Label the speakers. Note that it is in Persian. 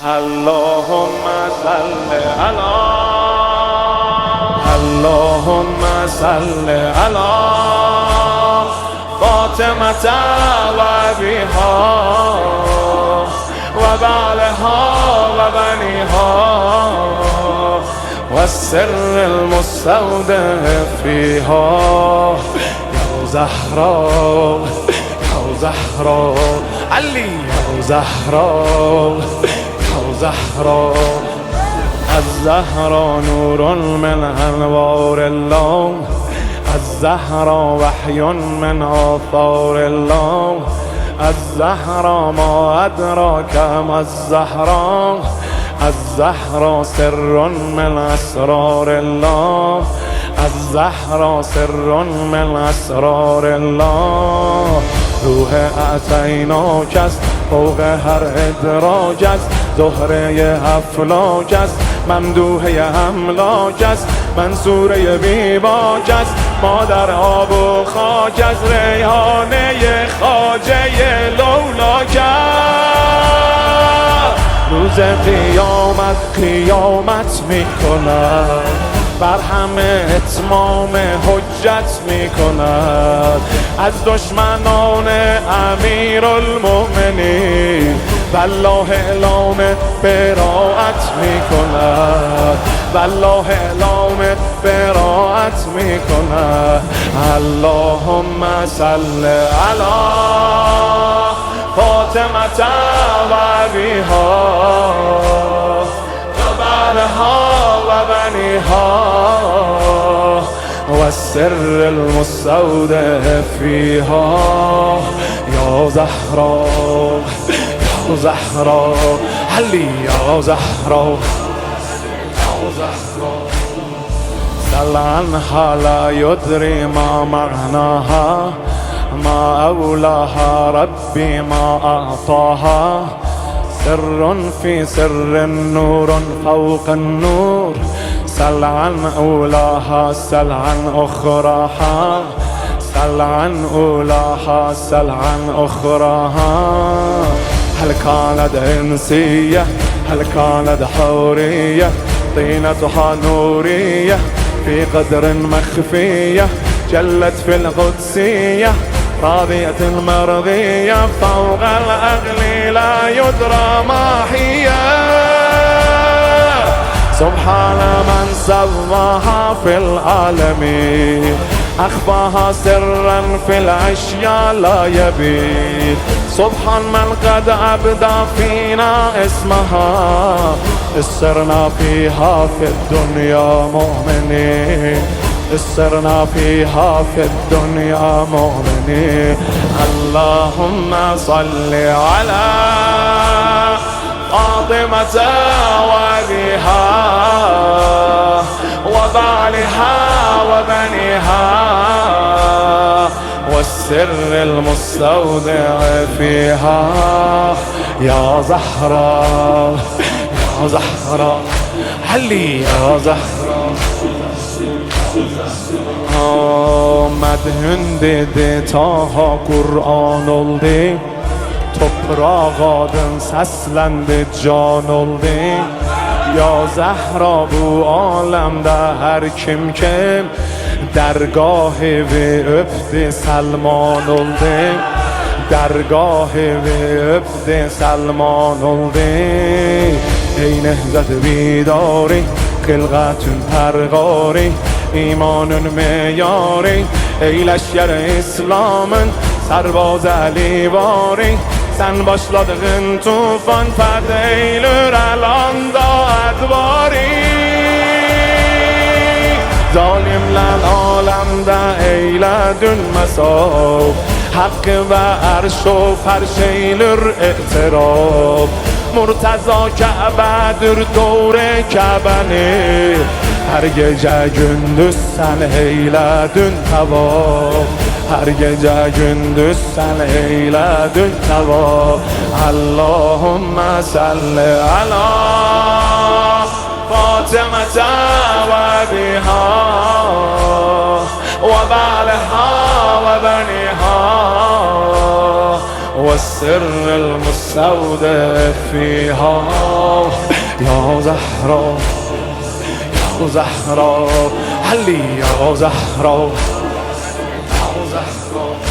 Speaker 1: اللهم صل على اللهم صل على فاطمة وأبيها وبعلها وبنيها والسر المستودع فيها يا زهراء يا زهراء علي يا زهراء يا زهراء الزهراء نور من أنوار الله الزهراء وحي من آثار الله الزهراء ما أدراك ما الزهراء الزهراء سر من أسرار الله الزهراء سر من أسرار الله روح اعطیناک است فوق هر ادراک است زهره افلاک است ممدوحه املاک است منصوره بیباک است مادر آب و خاک است ریحانه خواجه لولاک است روز قیامت میکند بر همه اتمام حجت می کند از دشمنان امیرالمؤمنین والله اعلام براءت می کند والله اعلام براءت می کند اللهم صل علی فاطمة و ابیها و بعلها و بنیها والسر المستودع فيها يا زهراء يا زهراء علي يا زهراء يا زهراء سل عنها لا يدري ما معناها ما أولاها ربي ما أعطاها سر في سر نور فوق النور سل عن أولاها سل عن أخراها سل عن أولاها سل عن أخراها هل كانت إنسية هل كانت حورية طينتها نورية في قدر مخفية جلت في القدسية راضية مرضية فوق الأغل لا يدرى ما هي سبحان من سواها في العالمين أخفاها سرا في الأشياء لا يبيد سبحان من قد أبدى فينا اسمها سرنا فيها في الدنيا مؤمنين سرنا فيها في الدنيا مؤمنين اللهم صل على فاطمة وأبيها وبعلها وبنيها والسر المستودع فيها يا زهراء يا زهراء علي يا زهراء Madhun dedi Taha Kur'an oldu Toprağa adın seslendi can oldu Ya Zehra bu alemde her kim dergahı ve öptü Selman oldu dergahı ve öptü Selman oldu Ey nehzet bidari خلقتون پرغاری ایمانون میاری ای لشگر اسلامın سرباز علیواری sen başladığın tufan fedeylür alanda edvari zalimler alemde eyledün mesaf hakkı ve erş و فرش eylür اعتراف مرتضا کعبه‌دür دور کعبنی هر gece gündüz sen eyledin tavaf her gece gündüz sen eyledin tavaf Allahümme salli ala Fatıma ve abiha ve ba'liha ve beniha والسر المستودع فيها يا زهرا يا زهرا علي يا زهرا يا زهرا